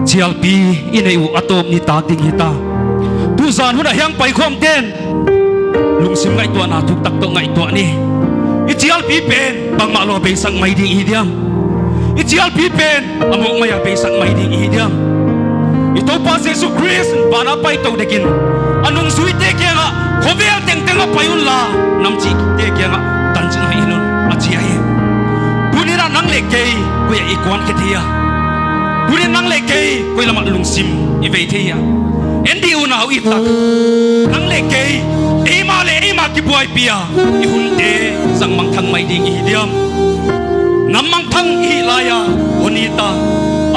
GLP inay u atom ni tating hita tu zan huna hyang pai khom ten lungsim ngai tua na thuk tak to ngai tua ni i GLP pen bang ma lo be sang mai ding hidiam i GLP pen among maya be sang mai ding hidiam ito pa Jesus Christ bana pai to dekin anung suite kya nga khobel teng teng payun la namchi te kya nga tanjing ha inun achi ai bunira nang le kei ko ya ikwan ke thia bunin nang le kei ko la lung sim i ve thia endi una hu itak nang le kei ema ki buai pia i hunde sang mang thang mai ding hi diam ngam mang thang hi laya honita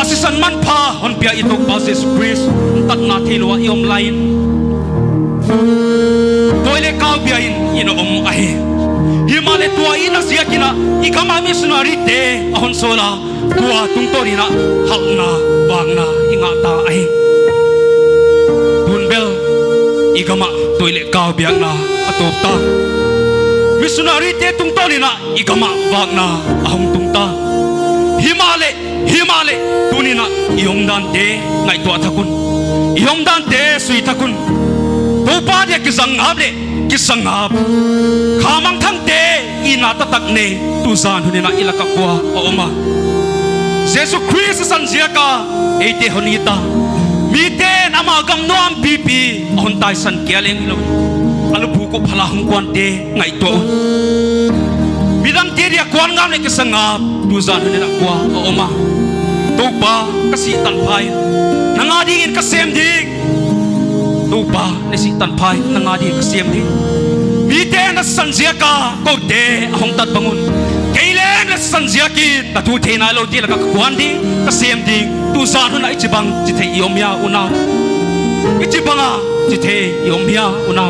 asisan man pha hon pia itok pa Jesus Christ tak na thilo iom lain toile kau bia in ino ahe himale tua ina sia kina ikama missionary te ahon sola tua tungtori na halna bangna ingata ahe bunbel igama toile kau bia na atopta missionary te tungtori na igama bangna ahong tungta himale tunina iomdan te ngai tua thakun iomdan te sui thakun topa de kisangab khamang thang te ina tatak ne tu zan hunina ilaka kwa oma Jesus Christ sanjiaka ete honita mite nama gam noam pipi on tai san keleng lo alu buku phala hung kwan te ngai to bidam te dia kwan ngam ne kisangab tu zan hunina kwa oma topa kasi tan phai nangadi in kasem dik tupa nasi tanpai nangadi kasiem di mite na sanjiaka ko de ahong tat bangun kailen na sanjiaki tatu thena lo ti laka kwan di kasiem di tu zanu na ichibang chithe yomya una ichibanga chithe yomya una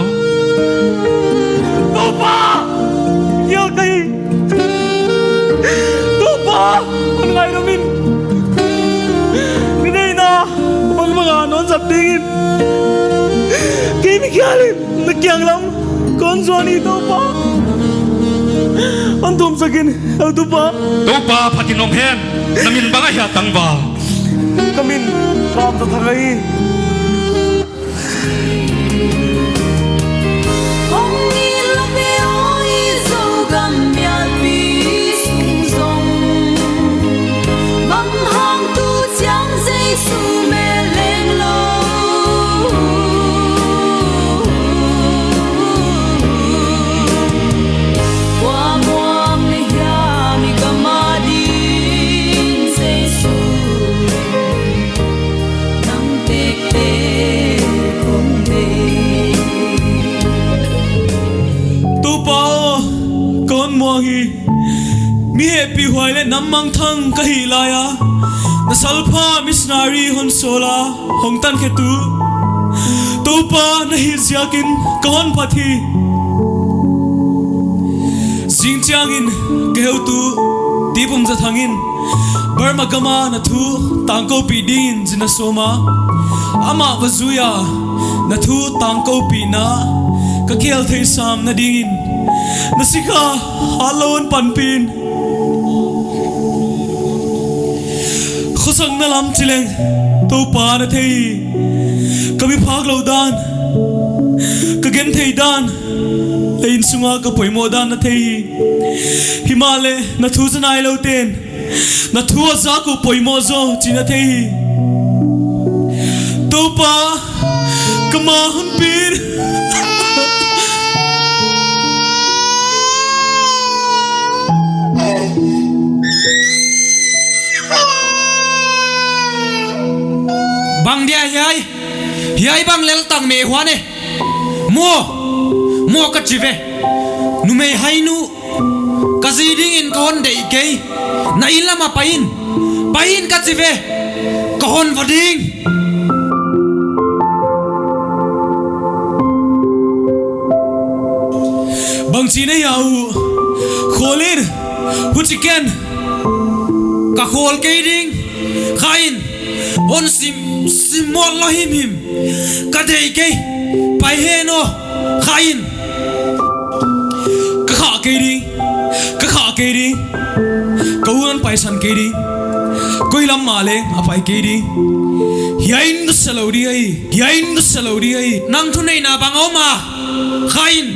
tupa yel kai tupa ngai romin ni na mga non sab dingin kini kialim nakyang lam konsoni to pa antum sakin auto pa patinom hen namin banga ya tangba kamin ram ta thagai mi happy hoy le namang thang kahi laya na salpha missionary hon sola hongtan khetu topa na hi ziakin kon phathi jingchangin kehtu dipum za thangin burma gama na thu tangko pidin jina soma ama wazuya na thu tangko pina ka kel thei sam na dingin nasika halon panpin khosang na lam chileng to pa na thei kami phak lo dan ka gen thei dan lein sunga ka poimo dan na thei himale na thu zanai lo ten na thu za ko poimo zo china thei to pa kama hun pin bang dia yai bang lel tang me hwa ne mo ka chive nu me hainu ka ziding in kon dei ke na ilama pain ka chive ka hon vading bang chi ne yau kholin hu chicken ka khol ke ding khain on simol lo him ka dei ke pai he no khain ka kha ke ri ka uan pai san ke ri koi lam male apai ke di hiain nu salori ai nang thu nei na bang oma khain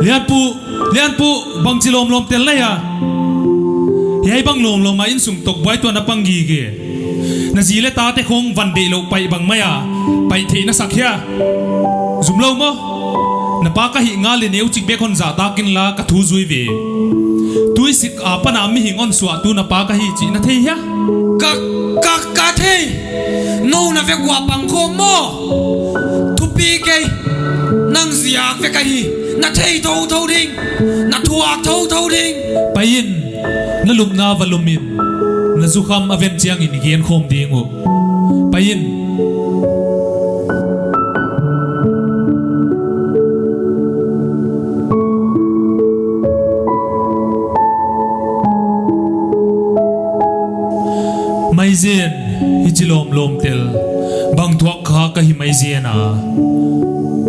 lian pu bang chilom lom tel na ya hiai bang lom ma in sung tok bai to na pangi ge na zile ta te khong van de lo pai bang maya pai the na sakhya zum lo mo na pa ka hi nga le neu chik be khon za ta kin la ka thu zui ve tui sik a pa na mi hingon suwa tu na pa ka hi chi na thei ya ka thei no na ve gwa pang kho mo tu pi ke nang ziak ve ka hi na thei thâu ding na thuak thâu ding pain na lum na valumin na zukham aven chiang in gen khom ding o pain maizen hichilom lom tel bang thuak kha ka hi maizen a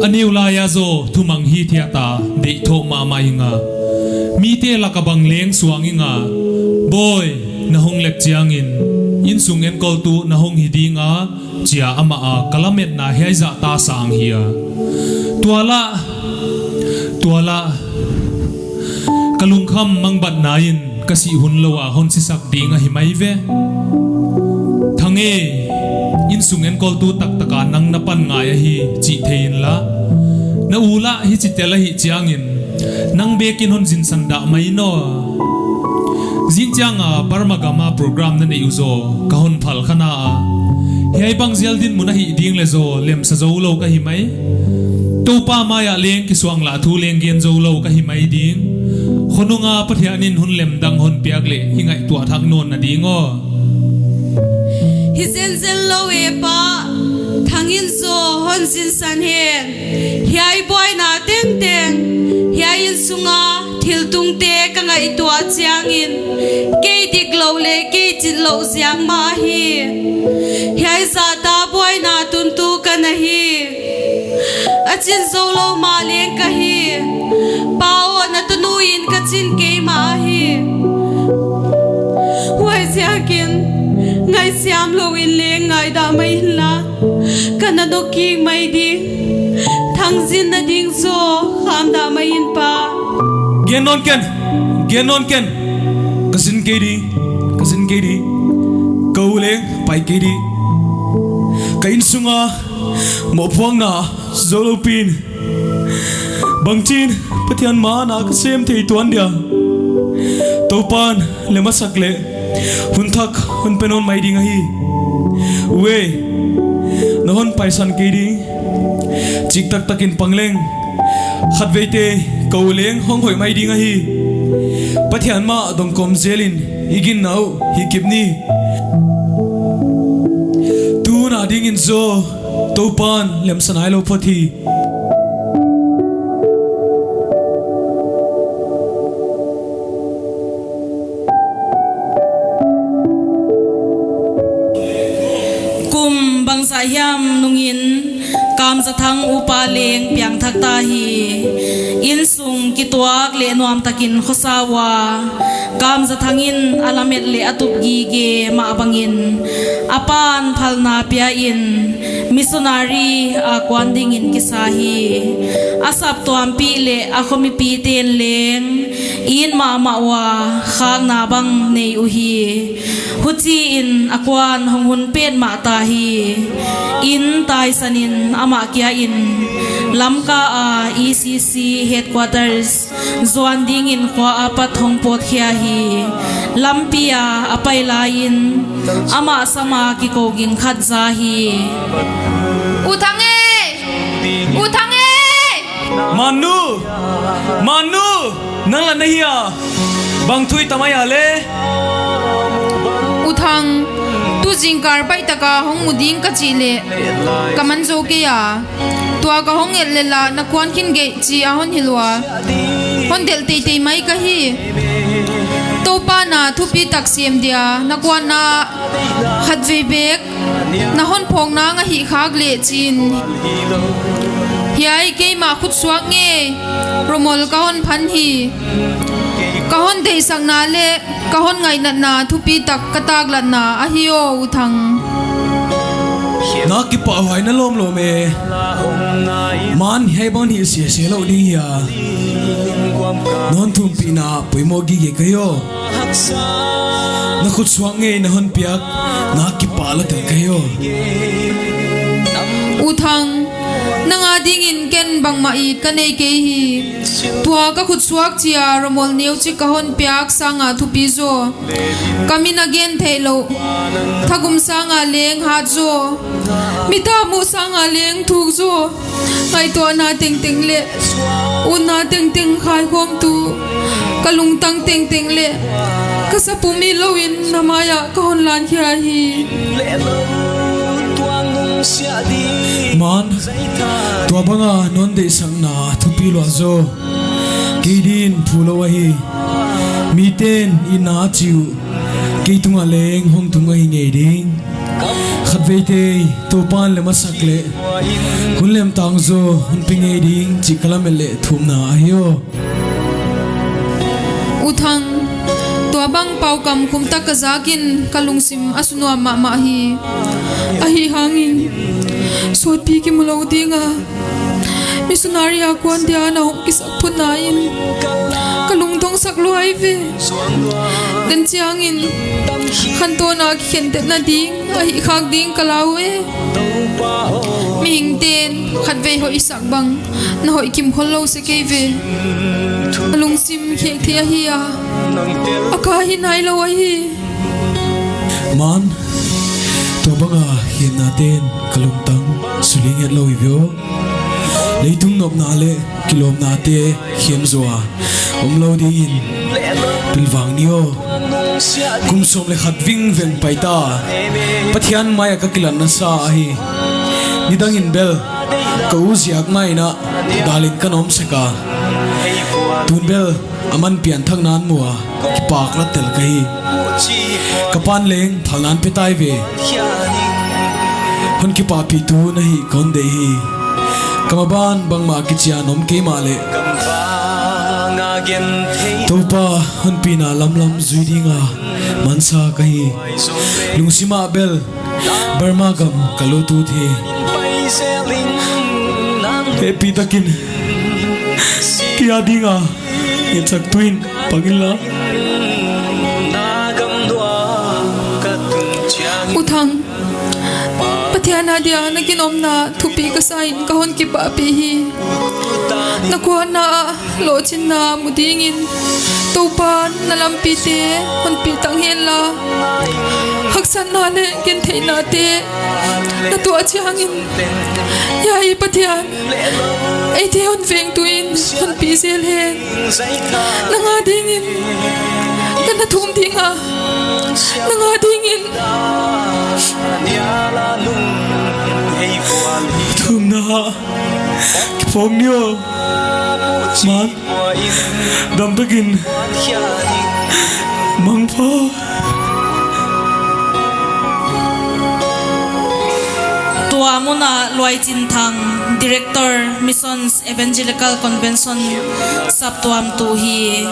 aniu la ya zo thumang hi thia ta de tho ma ma inga mi te la ka bang leng suang inga boy na hong lek chiang in sung en kol tu na hong hi dinga chia ama a kalamet na heiza ta sang hia tuala kalung kham mang bat na in kasi hun lowa hon si sak dinga hi mai ve thange in sung en kol tu tak taka nang na pan nga ya hi chi thein la na ula hi chi tela hi chiang in nang bekin hon jin sanda mai no jin chang a parmagama program na nei uzo ka hon phal khana a hei bang zel din muna hi ding le zo lem sa zo lo ka hi mai to pa ma ya leng ki suang la thu leng gen zo lo ka hi mai ding khonunga pathianin hun lem dang hon piak le hingai tua thak non na dingo hi zen zen lo e pa thangin zo hon sin san hen hiai boy na teng teng hiai in sunga thil tung te ka ngai tua chiang in ke dik lo le ke chin lo siang ma hi hiai za ta boy na tun tu ka na hi achin zo lo ma leng ka hi pao na tunu in ka chin ke ma hi wai siakin ngai siam lo in le ngai da mai la kana do ki mai di thang jin na ding zo kham da mai in pa genon ken kasin ke di kaule pai ke di kain sunga mo phuang na zolo pin bangchin pathian ma na ka sem thei tuan dia topan le masak le hun thak hun penon mai ding hi we no hon paisan ke di chik tak takin pangleng khat veite kauleng hong hoi mai ding hi pathian ma dong kom zelin igin nau hi kipni tu na ding in zo topan lem sanai lo phathi hiam nungin kam za thang upa leng piang thak ta hi in sung ki tuak le nuam takin khosawa kam za thangin alamet le atup gi ge ma bangin apan phalna pia in missionary a kwanding in kisahi asap tuam pi le akhomi pi ten leng in ma wa khang na bang nei uhi huchi in akwan honghun pen ma ta hi in tai sanin ama kya in lamka a ECC headquarters zon ding in khwa apat hongpot khia hi lampia apai lain ama sama ki koging khat za hi uthange manu nang la nahi a bang thui tamaya le uthang tu jingkar pai taka hong muding ka chile kaman zo ke ya tua ka hong el la na kwan kin ge chi a hon hilwa hon del te te mai ka hi to pa na thu pi tak siam dia na kwan na khat ve bek na hon phong na nga hi khak le chin hiai ke ma khut suak nge promol ka hon phan hi kahon dei sak na le kahon ngai na na thupi tak katak la na a hiyo u thang na ki pa hoai na lom lom e man hei bon hi se lo ding ya non thum pi na pui mo gi ge kayo na khut swang nge na hon piak na ki pa la tel kayo u thang nanga ding in ken bang ma i kanei ke hi tua ka khut suak chia romol neu chi kahon piak sanga thupi zo kamina gen thelo thagum sanga leng ha zo mita mu sanga leng thuk zo ngai to na teng teng le u na teng teng khai khom tu kalung tang teng teng le kasapumi loin namaya kahon lan khia hi man tua banga non de sang na thupi lo zo kidin phulo wa hi miten ina chiu ki tunga leng hong tunga hi ngei ding khatve te to pan le masakle kunlem tang zo hun pingei ding chikalamele thumna ayo uthang tua bang pau kam kum tak kazakin kalungsim asunwa ma hi ahi hangin sot pi ki mulo dinga missionary a kwan dia na hom ki sak thunain kalung dong sak luai ve den chiangin khan to na khen te na ding ahi khak ding kalawe mi hing ten khat ve ho isak bang na hoi kim kholo se ke ve kalung sim khek thia hi a aka hi nai lo hi man to banga hian na ten kalung tang suling et lo ivyo leitung nop na le kilom na te hiam zoa omlo di in pilwang niyo kum som le khat ving ven paita pathian maya ka kilan na sa hi nidang in bel ka uziak mai na dalin kanom seka tun bel aman pian thak nan muwa ki pak la tel kai kapan leng phalnan petai ve hon ki pa pi tu na hi kon de hi kamaban bang ma ki chia nom ke ma le topa hon pi na lam lam zui dinga mansa kai lungsima bel burma gam kalu tu the happy takin kia dinga ye chak twin pagilla uthang pathiana dia na kinom na thupi ka sain kahon ki pa pi hi na ko na lo chin na mudingin topan na lampi te hon pi tang hen la haksan na le ken thei na te na tu achangin ya hi pathian ai te hon veng tuin hon pi sel he na nga dingin kana thum dinga na nga dingin thum na ki pom niyo man dam begin mang pha tua muna loi chin thang director missions evangelical convention saptuam tu hi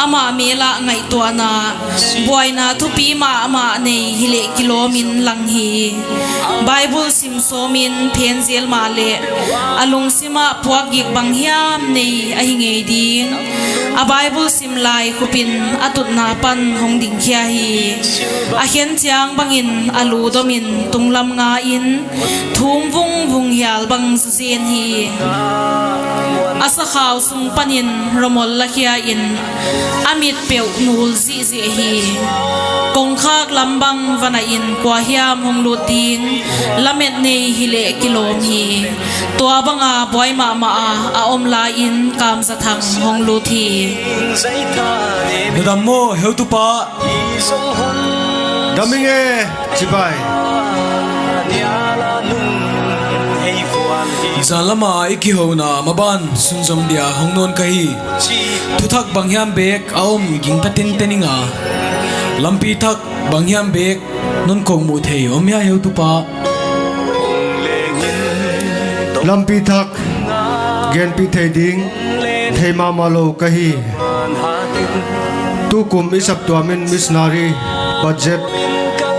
ama mela ngai to na boina thupi ma ama nei hile kilomin lang hi bible sim somin phenzel ma le alung sima puak gik bang hiam nei a hinge ding a bible sim lai khupin atut na pan hong ding khia hi a hian chiang bangin alu domin tunglam nga in thum vung vung hial bang zen hi asa khaw sung panin romol la khia in amit peu nul zi zi hi kong khak lambang vana in kwa hiam hong lu ting lamet nei hile kilom hi tua banga boy ma ma a om la in kam sa thang hong lu thi nadam mo heu tu pa Daminge chibai zalama iki ho na maban sunjom dia hongnon kai tu thak bangyam bek aom ging tatin teninga lampi thak bangyam bek non kong mu thei om ya heu tu pa lampi thak gen pi thei ding thei ma malo kahi tu kum isap tuamin missionary budget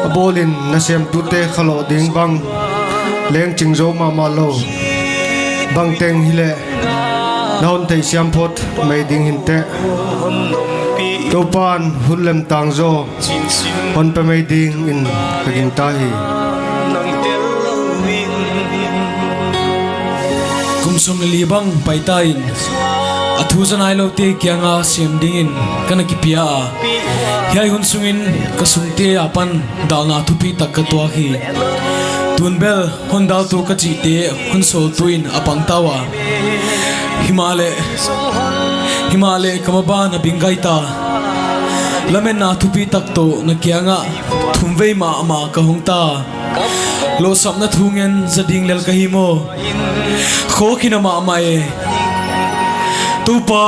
abolin na siam tute khalo ding bang leng chingzo mama lo bang teng hile naon thei siam phot mai ding hinte topan hullem tangzo hon pe mai ding in kaging tahi kumsong libang paitain athu zanai lo te kyanga siam dingin kana kipia hiai hun sungin kasungte apan dalna thupi takatwa hi tunbel hondal tu kachi te hun sol tuin apang tawa himale kamaba na bingaita lamen na thupi takto na kyanga thumvei ma ama kahungta lo sapna thungen zading lel kahimo kho khina ma mai tupa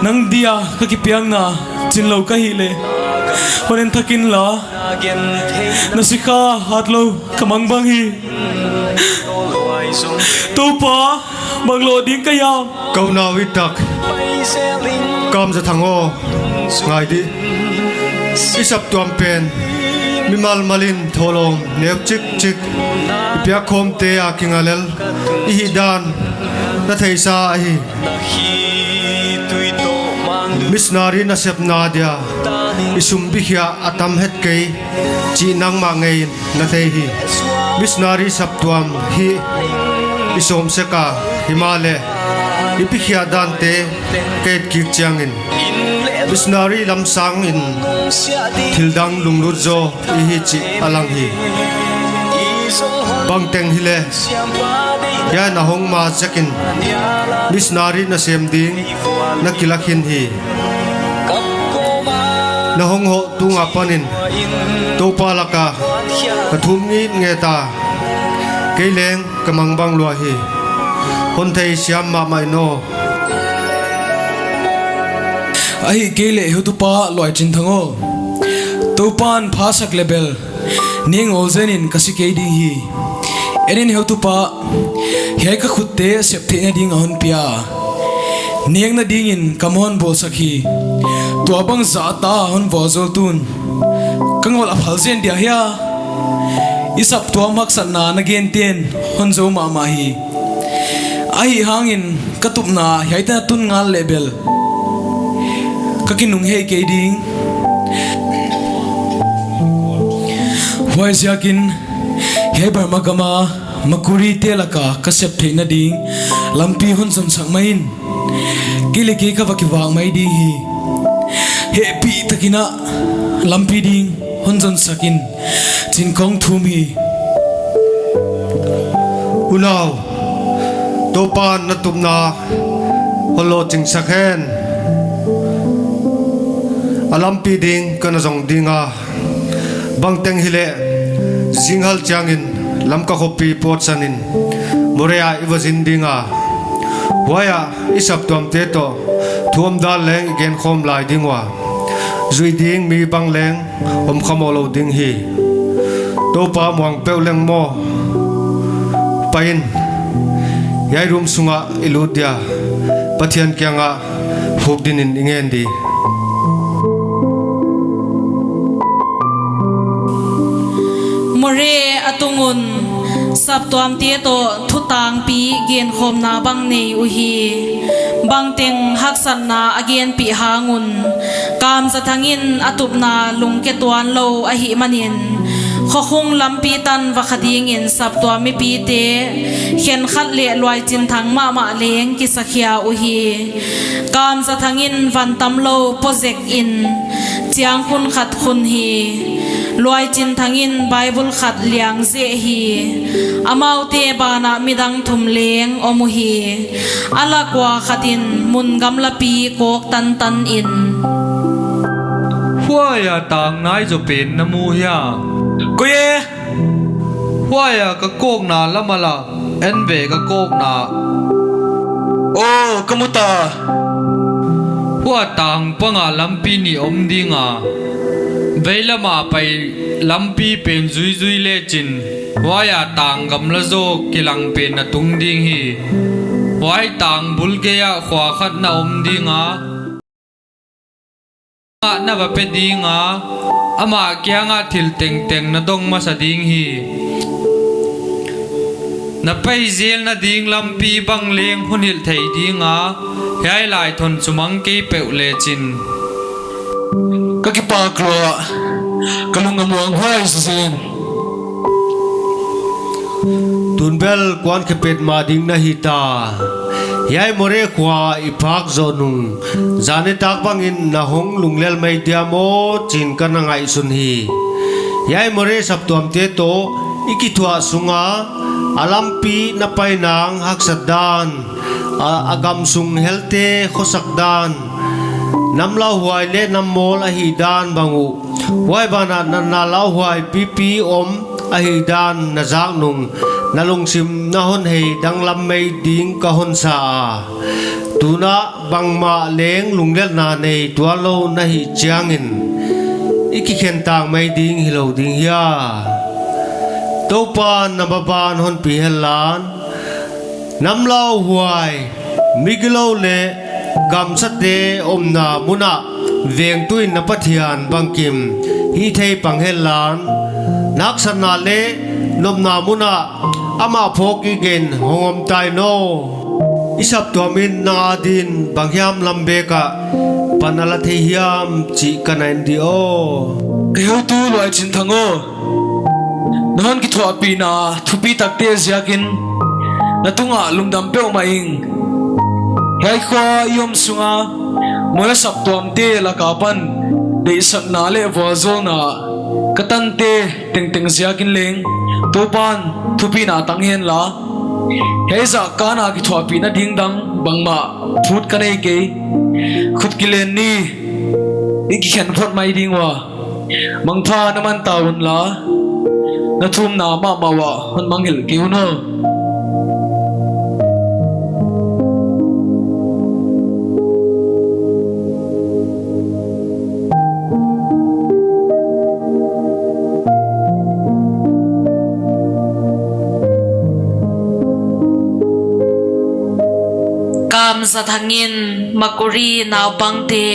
nang dia ka kipiang na chinlo ka hile honen thakin la nasika hatlo kamang bang hi tupa banglo ding ka yaw câu nào ít đặc cam ra thằng ô ngài đi isap tuam pen mimal malin tholom nep chik chik pia khom te a kingalel ihi dan na thei sa hi missionary na sep na dia isum bihya atam het kei chi nang ma ngei na thei hi missionary sap tuam hi isom seka himale ipihya dan te ket ki changin missionary lam sang in thildang lunglut zo ihi chi alang hi bang teng hile ya na hong ma jakin missionary na sem ding na kilakhin hi na hong ho tunga panin to palaka kathum ngi ngeta keileng kamang bang lua hi hon thei siam ma mai no ai kele hutupa loi chin thango topan phasak level ning olzenin kasike ding hi erin hutupa he ka khutte septhe na ding ahon pia ning na ding in kamon bol sakhi to abang za ta hon vozol tun kangol aphalzen dia hia isap to mak sanna na gen ten hon zo ma ma hi ai hangin katupna haita tun ngal level kakinung hei ke ding wais yakin he barma kama makuri telaka kasep theina ding lampi hun som sang main kile ke ka wakiwa mai ding hi he pi takina lampi ding hun jon sakin chin kong thum hi unaw topan na tumna holo ching sakhen alampi ding kana jong dinga bangteng hile jinghal changin lamka khopi pot sanin morea iwazin dinga waya isap tuam te to thuam dal leng igen khom lai dingwa zui ding mi bang leng om khamolo ding hi to pa muang peu leng mo pain yai rum sunga iludia pathian kyanga hubdinin ingen di more atungun sap tuam tie to thutang pi gen khom na bang nei uhi bang teng hak san na again pi hangun kam sa thangin atup na lung ke tuan lo a hi manin khokhung lampi tan wa khading in sap tuam mi pi te khen khat le loi chin thang ma ma leng ki sakhia uhi kam sa thangin van tam lo project in chiang khun khat khun hi loi chin thangin bible khat liang ze hi amaute bana midang thum leng omu hi alakwa khatin mun gamla pi kok tan tan in huaya tang nai zo pen namu ya koye huaya ka kok na lamala enve ka kok na o kamuta hua tang panga lampi ni omdinga veilama pai lampi pen zui zui le chin waya tang gamla zo kilang pen na tung ding hi wai tang bulgeya khwa khat na omdinga na va pe dinga ama kya nga thil teng teng na dong ma sa ding hi na pai zel na ding lampi bang leng hunil thei dinga hai lai thon chumang ke pe le chin ka ki pa klo kalung amuang hai sin tunbel kwan khepet ma ding na hi ta yai more khwa iphak zonung zane tak bangin na hong lunglel mai diamo chin kana ngai sun hi yai more saptuam te to ikithwa sunga alampi na painang haksadan agam sung helte khosakdan namla huai le nammol a hi dan bangu wai bana na lau huai pipi om a hi dan na zak nung nalung sim na hon hei dang lam mei ding ka hon sa tuna bangma leng lunglel na nei tualo na hi chiangin iki khen tang mei ding hilo ding ya topa nababan hon pi helan namlau huai miglo le gam sate omna muna veng tuin na pathian bangkim hi thei panghelan naksana le nomna muna ama phoki gen hongom tai no isap tuamin na din bangyam lambe ka panala thehiam chi kanain di o ke ho tu loi chin thango non ki thwa pi na thupi takte ziakin na tunga lungdam pe ma ing hai kho yom sunga mola sap tom te la ka pan de sak na le wa zo na katan te teng teng ziakin leng to pan thupi na tang hen la hei za kana ki thwa pi na ding dang bangma phut ka nei ke khut ki len ni iki khan phot mai ding wa mangpha na man taun la na thum na ma ma wa hon mangil ki no kam sa thangin makuri naw pangte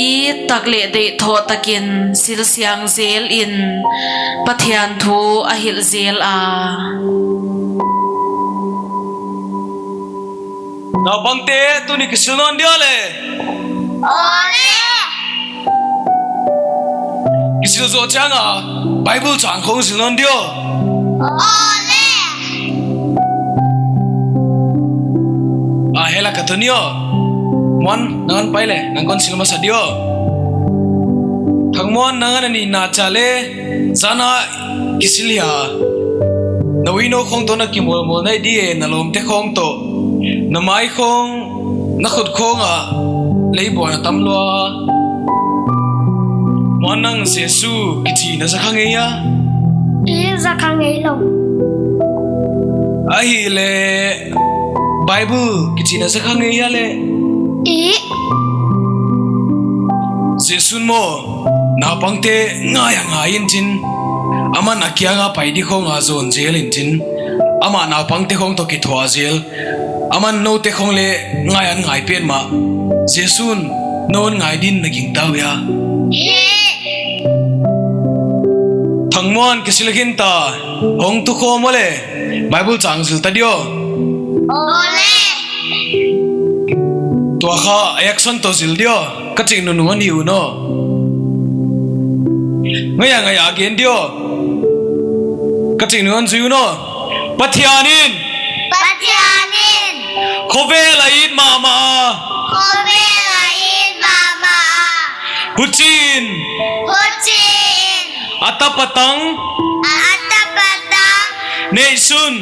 i takle de tho takin sil siang zel in pathian thu a hil zel a na bangte tu ni kisilon dia le ole kisil zo changa bible chang khong silon dia ole hela katunio mon nangan paile nangon silma sadio thangmon nangan ani na chale zana kisilia nawino khong to na kimol mol nai die na lom te khong to na mai khong na khut khong a leibo na tamlo mon nang jesu kichi na sakhange ya i za khange lo ahi le bible kichi na sakhange ya le i jesun mo na pangte ngaya ngayin chin ama nakia nga paidi khong a zon zel in chin ama na pangte khong to ki thwa zel aman no te khong le ngayan ngai pen ma jesun non ngai din na ging taw ya thangmon kisilgin ta hong tu kho mole bible chang sil ta dio ole to kha action to sil dio ka ching nu nu ani u no ngaya ngaya gen dio ka ching nu an zu no pathianin khove lait mama huchin atapatang neisun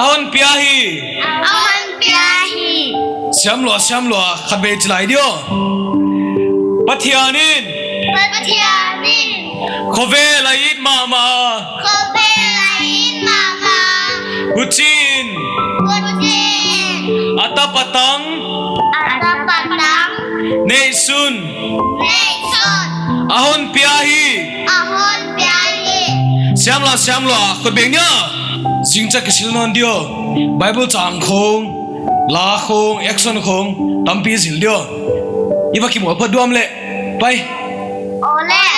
ahon piahi Siamlo khabe chlai dio pathianin khove lait mama huchin atapatang neisun ahon piahi siamlo khabe nya jingcha kisil non dio bible chang khong la khong action khong tampi zil dio อีว่าขี้หมอพอดวมเลยไป Ole.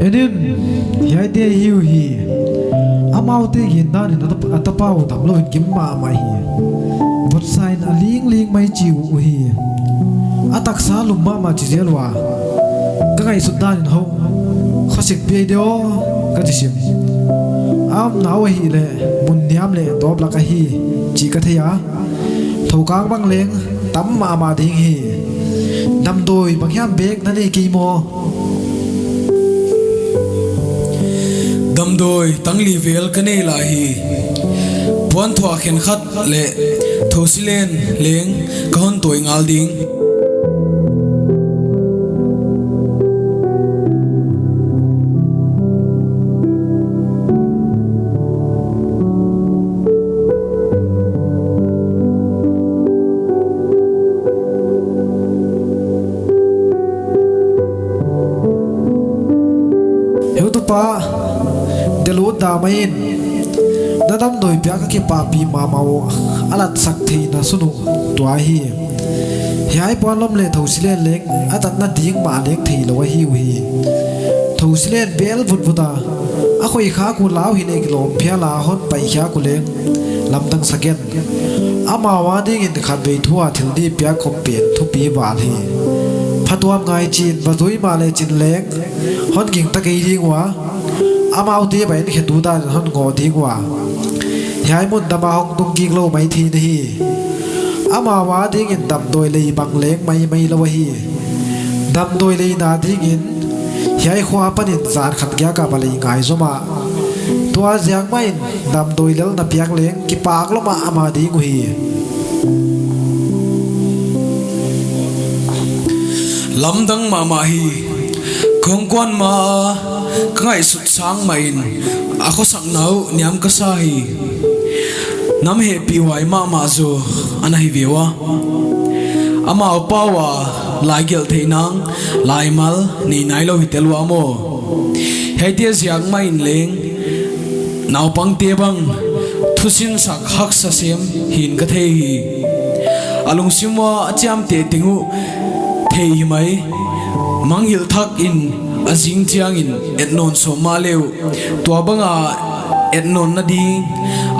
Enin yai te hiu hi amau te yin dan in atapau tam lo in kim ma mai hi bot sain a ling mai chiu u hi atak sa lum ma chi zelwa ka ngai su dan in ho khosik pe dio ka ti sim am naw hi le mun niam le top la ka hi chi ka theya thokang bang leng tam ma ding hi nam doi bang hiam bek na ni ki mo đâm đôi tăng li vel cái này là hi buôn thua khen khát lệ thô xí lên leng cái hôn tuổi ngal ding hiểu tu pa Delut da main dadam doi pya ka ki pa pi ma mau alat sak thei na sunu tua hi hiai pon lom le tho silen leng atat na ding ma lek thei lo hi hi tho silen bel vut vuta a khoi kha ku law hi ne kilom phya la hon pai kha ku leng lam tang saken ama wa ding in khat be thua thil di pya khom pen thu pi wa hi phatwam ngai chin wa zoi ma le chin leng hon ging ta kai ding wa amau ti bai ni khetu da hon ngo ti kwa yai mun da ma hong tung king lo mai thi ni hi ama wa ding in dam doi lei bang leng mai lo hi dam doi lei na ding in yai khwa panin zan khat kya ka balei ngai zoma tua jiang mai dam doi lel na piak leng ki pak lo ma ama ding hi lam dang ma hi khong kwan ma ngai sut sang main ako sak nau niam ka sa hi nam he pi wai ma zo ana hi vewa ama opawa lai gel theinang lai mal ni nai lo hitelwa mo he tia jiang main leng nau pang te bang thusin sak hak sa sem hin ka thei hi alung simwa acham te tingu thei hi mai manghil thak in azing chiang in etnon so ma leu tua banga etnon na ding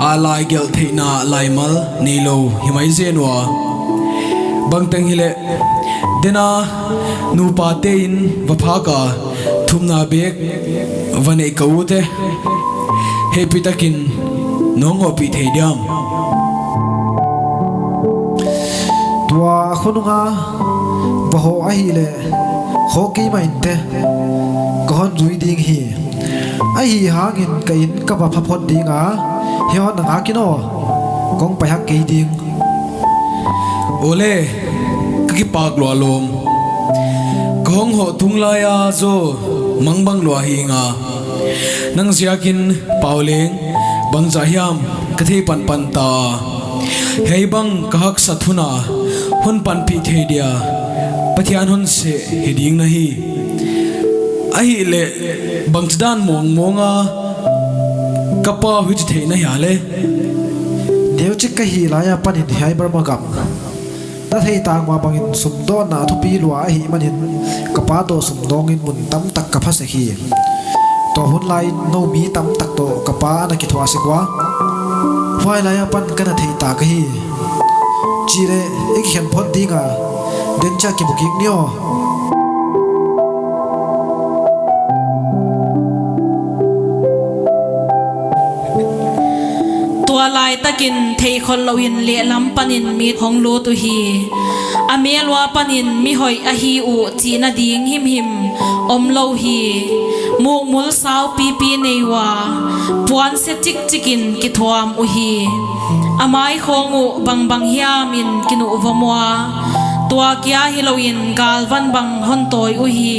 a lai gel theina lai mal nei lo himai zenwa bangtang hile dena nu pa te in vapha ka thumna bek vane kaute he pitakin nongo pi theidiam tua khonunga wa ho a hi le ho ki mai te kon zui ding hi a hi hangin kain ka ba pha phot ding a hi hon nga kino kong pa hak ke ding ole ki pak lo lom kong ho tung la ya zo mangbang lo hi nga nang ziakin pauleng bang zahiam ka thei pan ta hei bang ka hak sathuna hun pan pi thedia pathian hun se heding na hi ahi le bangdan monga kapa hu chi theina ya le deu chik ka hi la ya panin hai bar ma gam ta thei tang ma bangin sum do na thu pi lua hi manin kapa do sum dong in mun tam tak ka phase hi to hun lai no mi tam tak to kapa na ki thwa se kwa wai la ya pan kana thei ta ka hi chi re ek hian phot dinga den cha ki bukik nio tua lai takin thei khol loin le lam panin mi hong lu tu hi amelwa panin mi hoi a hi u chi na ding him om lo hi muk mul saw pi nei wa puan se chikin ki thuam u hi amai khongu bang hiamin kinu vamwa tua kya hiloin galvan bang hon toy u hi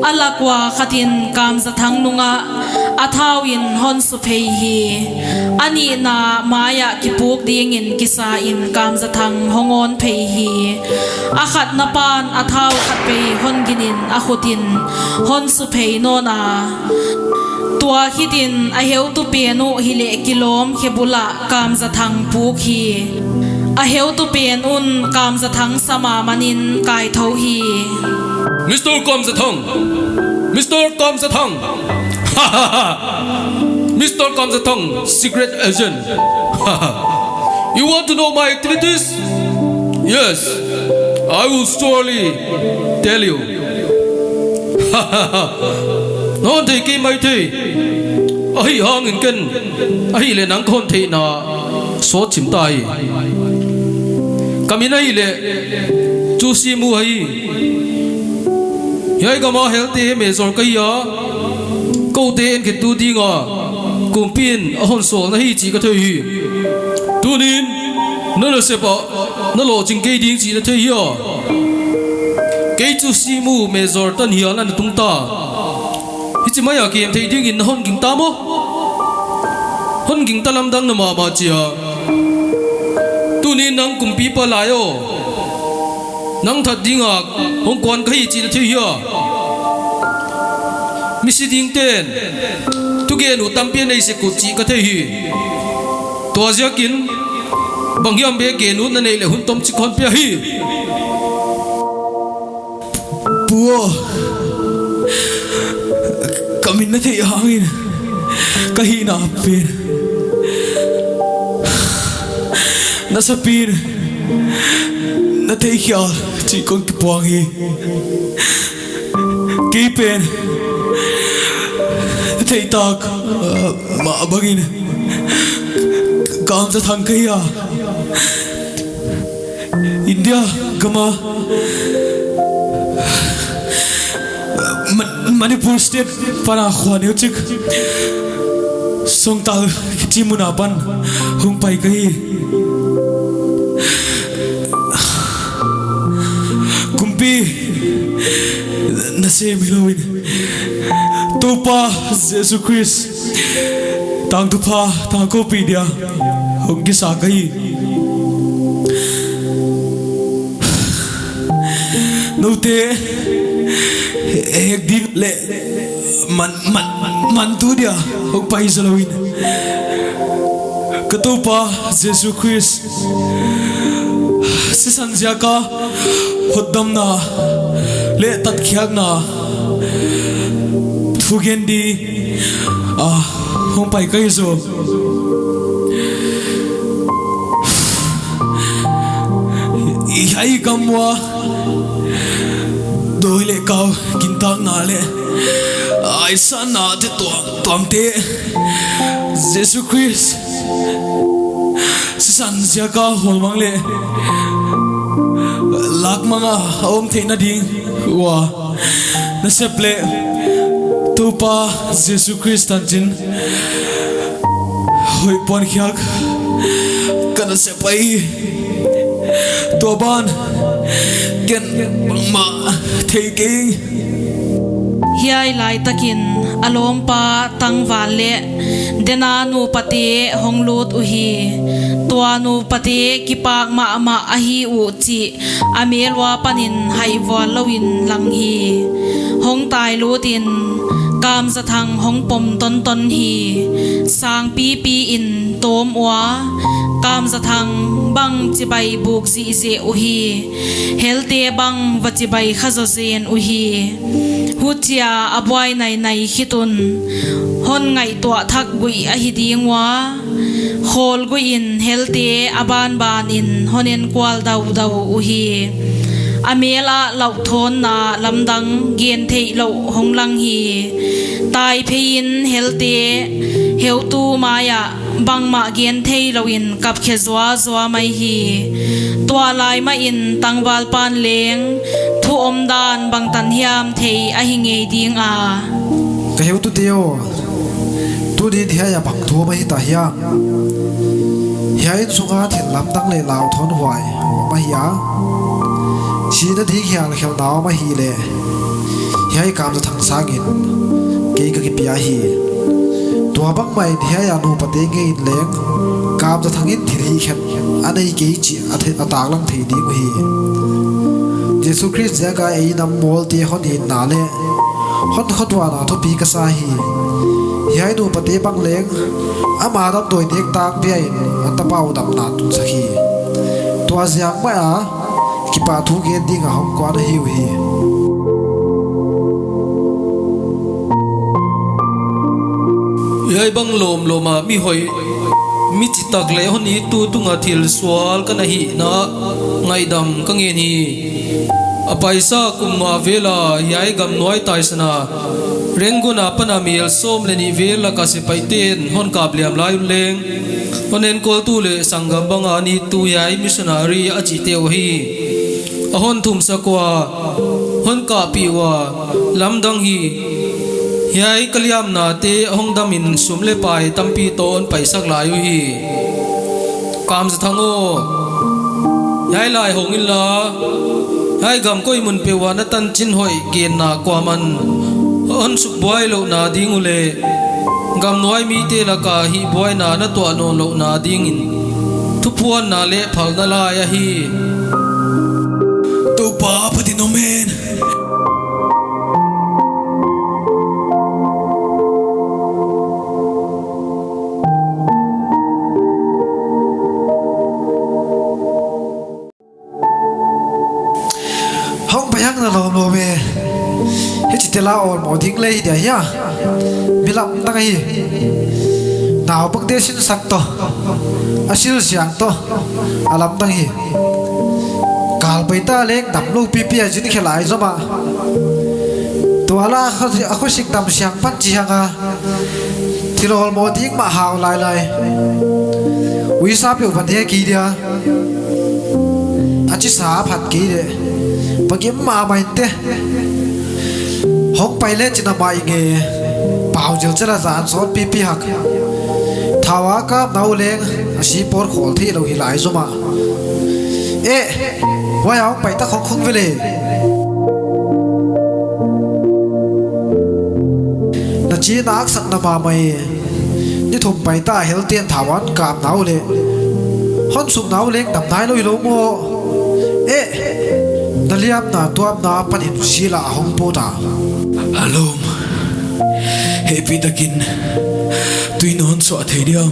alakwa khatin kam za thang nunga athawin hon su phei hi ani na maya ki puk ding in kisa in kam za thang hongon phei hi akhat na pan athaw khat pe hon ginin akhutin hon su phei no na tua hitin a heu tu pe no hile kilom khebula kam za thang puk hi a heu tu pen un kam za thang sama manin kai tho hi Mr. Komsathong, Mr. Komsathong, Mr. Komsathong, secret agent. You want to know my activities? Yes, I will surely tell you. Non thì kim mai thì, ai hang in ken, ai le nang kon thì na số chim tai. Kami na ile, chu si mu hai. Yai gama healthy me zor kai ya ko te en ke tu di nga kum pin hon so na hi chi ka thei hi tu nin na le se pa na lo jing ke ding chi na thei ya ke chu si mu me zor tan hi an tung ta hi chi ma ya ke em thei ding in hon ging ta mo hon ging ta lam dang na ma chi ya tu nin nang kum pi pa la yo nang thật đi ngạc hôm quan cái gì đó thấy chưa Missy Ding tên tu kia nụ tam biên này sẽ cột chỉ có thấy hi tua giờ kín bằng hiểm bé kia nụ này là hun tom chỉ con bia hi bùa kami na thấy hangin kahi na pin na sa pin na thấy kia chỉ con cái buông hi cái pen thấy tak mà bagin काम से थंग गई आ इंडिया गमा मणिपुर स्टेट परा ख्वाने उचिक सोंगताल चिमुनापन हुं पाई गई कुंपी नसे मिलोइन तोपा जेसु क्रिस तांग तुपा तांग को पी दिया उनकी सागई नौते एक दिन ले मन तू दिया उन पाई जलोइन कतोपा जेसु क्रिस सिसंजिया का हुद्दम ना ले तत्ख्याग ना फुगेंदी không phải cây rồi hãy cầm qua đôi lệ cao kinh tăng nà lệ ai san nà thế toàn thế Jesus Christ san gia cao hồn mang lệ lạc mang à ôm thế na đi wow na xếp lệ Tupa Jesus Christ anjin hoi pon khiak kana se pai to ban ken ma thei king hiai lai takin alom pa tang wale denanu pati honglut uhi tuanu pati kipak ma ahi u chi amelwa panin haiwa lowin lang hi hong tai lutin kam sa thang hong pom ton hi sang pi in tom wa kam sa thang bang chi bai buk si se uhi helte bang wa chi bai khazo zen uhi hutia abwai nai hitun hon ngai to thak gui a hi dingwa khol gui in helte aban ban in honen kwal dau uhi amela lau thon na lamdang gen thei lo honglang hi tai phein helte heu maya bangma gen thei loin kap khezwa zwa mai hi twa lai ma in tangwal pan leng thu om dan bang tan hiam thei a hi nge ding a cái hiểu tu tiêu tu đi theo ya bang thua mai ta hiam hiai sunga thiền lam tang le lao thon hoài ma hiya chỉ đã thấy hiang khiao nào mà hi lệ hiai kam za thang sangin ke ka ki pia hi tua bang mai hiai anu pate nge in leng kam za thangin thiri khem anei ke chi atak lang thei ding hi Jesu Christ jaga ei nam mol te hon in na le hon khotwa na to pi ka sa hi hiai nu pate bang leng ama dam doi dek tak pi in atapau dam na tun sakhi tua ziang ma a ki pa thu gen ding a hom kwa na hiu hi yai bang lom loma mi hoi mi chi tak le hon i tu tunga thil swal kana hi na ngai dam ka nge ni a paisa kum ma vela yai gam noi tai sana renguna pana mil som le ni vela ka se paiten hon kap liam lai leng honen kol tu le sangam banga ni tu yai missionary a chi teu hi a hon thum sakwa hon ka piwa lamdang hi yai kaliam na te hong damin sumle pai tampi ton paisak layu hi kam sa thango yai lai hong in la yai gam koi mun pe wa na tan chin hoi gen na kwa man on suk boy lo na ding ule gam noi mi te la ka hi boy na na to no lo na ding in thu puan na le phal na la ya hi to pa pati no men na lom lo me he chi tela on mo ding le dia ya milam ta hi naw pak de sin sak to asil siang to alam tang hi kal pai ta lek dam lu pi pi jin khelai zoma to ala a kho sik tam siang pan chi hanga thilol mo ding ma haw lai lai wi sa pe van he ki dia achi sa phat ki de pakim ma mai te hok pai le china mai nge pau jil chara zan sot pi pi hak thawa ka nau leng asi por khol thi lo hi lai zoma e wa yaw pai ta khong khong vele na chi nak sak na ma mai ni thum pai ta hel ten thawan kam nau le hon sum nau leng dam nai loi lo mo e daliam na tuam na panin sila hong pota alom happy takin tuinon so athediam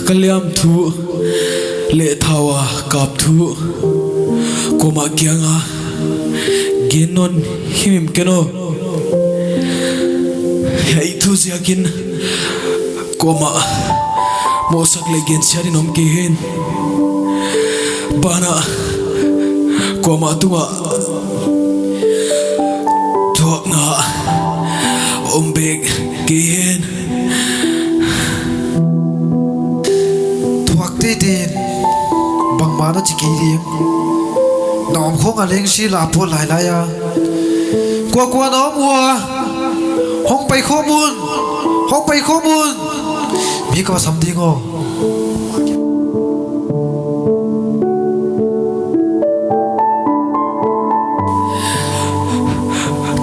kaliam thu le thawa kap thu koma kyanga genon himim keno hei thu ziakin koma mosak le gen siarin om ke hen bana koma tunga tuak na ombek kihen tuak te ten bang ma na chiki riang nom khong a leng si la po lai lai ya kwa nom wa hong pai kho mun mi ka sam ding o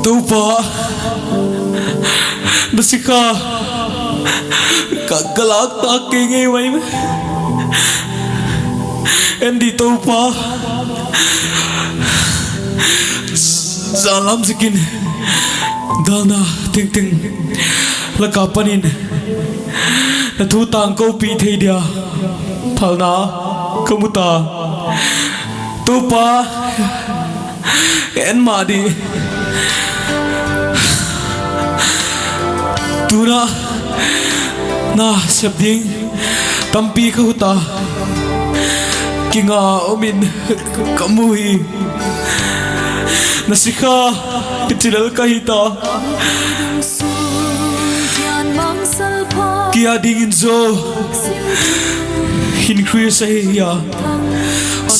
tupa basika kagalak tak kengi mai endi tupa zalam sikin dana ting ting lakapanin na thu tang ko pi thei dia phalna kamuta tupa en ma di tuna na sabding tampi ka huta kinga omin kamuhi nasika pitilal kahita kia dingin zo hin khuya sahiya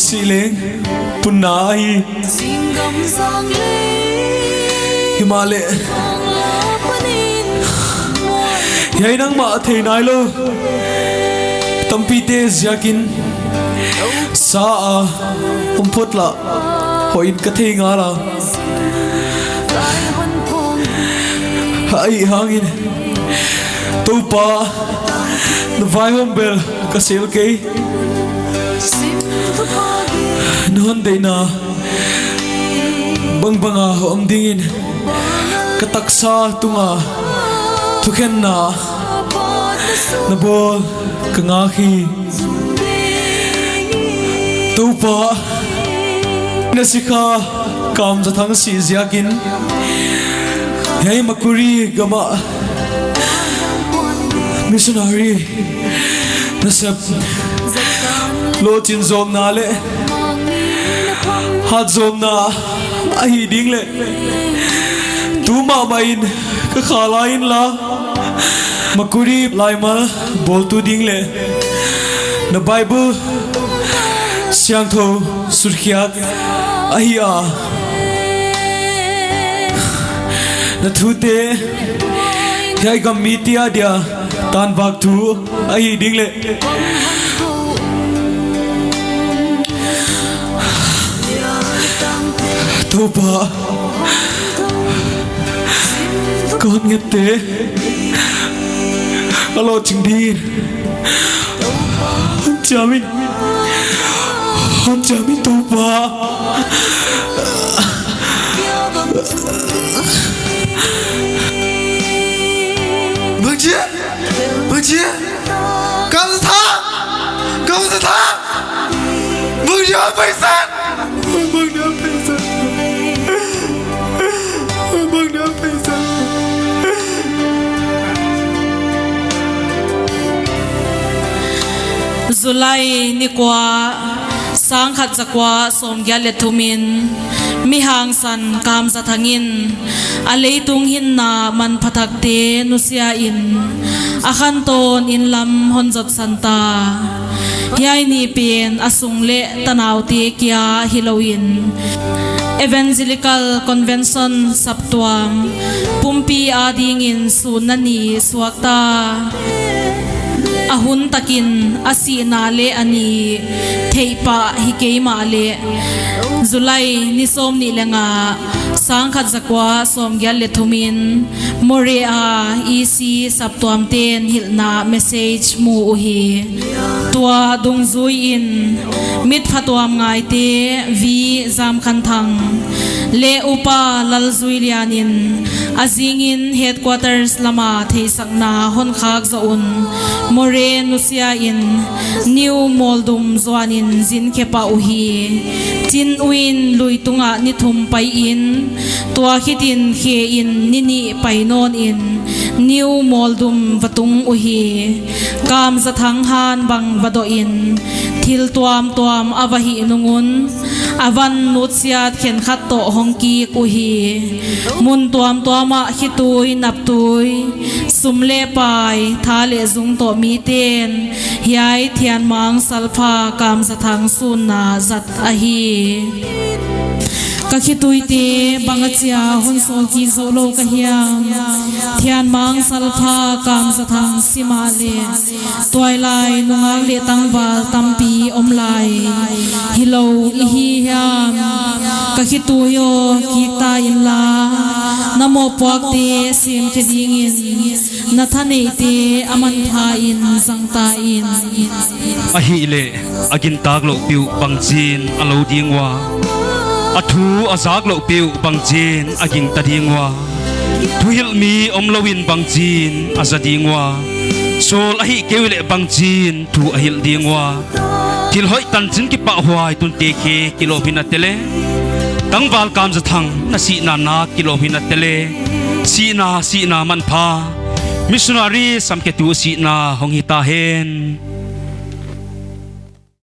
sileng punahi himale yai nang ma thei nai lo tampi te ziakin sa a umput la hồi in cái thế ngã là ai hangin tu pa na vai hom bel ka sel ke non de na bang banga om dingin ka taksa tunga thuken na na bol ka nga khi tu pa na sikha kam za thang si ziakin hey makuri gama missionary na sep lo chin zom na le hat zom na ai ding le tu ma main ka khala in la makuri lai mal bol tu ding le na bible siang tho surkhiat ai a na thu te yai gam mitia dia tan bak thu ai ding le thu pa con nghe te alo ching đi hon chamin thu pa Bác Chia Cầm ra thang Mừng đưa phải sát Zulai ni kwa sang khat zakwa som gya le thumin mi hang san kam za thangin alei tung hin na man phathak te nusia in akhan ton in lam honjot santa yai ni pen asung le tanaw te kya hiloin Evangelical Convention Saptuam Pumpi ading in sunani suakta ahun takin asina le ani theipa hikei ma le Zulai ni som ni lenga sangkhat zakwa som gyal le thumin morea ec saptuam ten hilna message mu uhi tua dungzui in mit phatwam ngai te vi zam khan thang le upa lalzui lianin azingin headquarters lama theisakna hon khak zaun more nusia in new moldum zwanin zin kepa uhi tin uin luitunga ni thum pai in tua khitin khe in nini painon in new moldum vatung uhi kam zathang han bang vado in thil tuam avahi nungun avan nutsiat khen khat to hongki kuhi mun tuama hitui naptui sumle pai thale zung to mi ten hiai thian mang salpha kam zathang sunna zat ahi kakitui te bangachia honsol ki zolo kahiam thian mang salpha kam zathang simale toilai nungang le tangwal tampi omlai hilo ihi hiam kakituyo kikta inla namo puak te sim kedingin nathane te aman tha in zangta in ahi le agin tag lo piu bangjin alo dingwa athu azak lo piu bangjin aging tadingwa thuhil mi omlowin bangjin azadingwa sol ahi kewile bangjin thu ahil dingwa til hoi tanchin ki pa huai tun te ke kilo hina tele tangwal kam za thang na si na kilo hina tele si na man pha missionary samke tu si na hong hita hen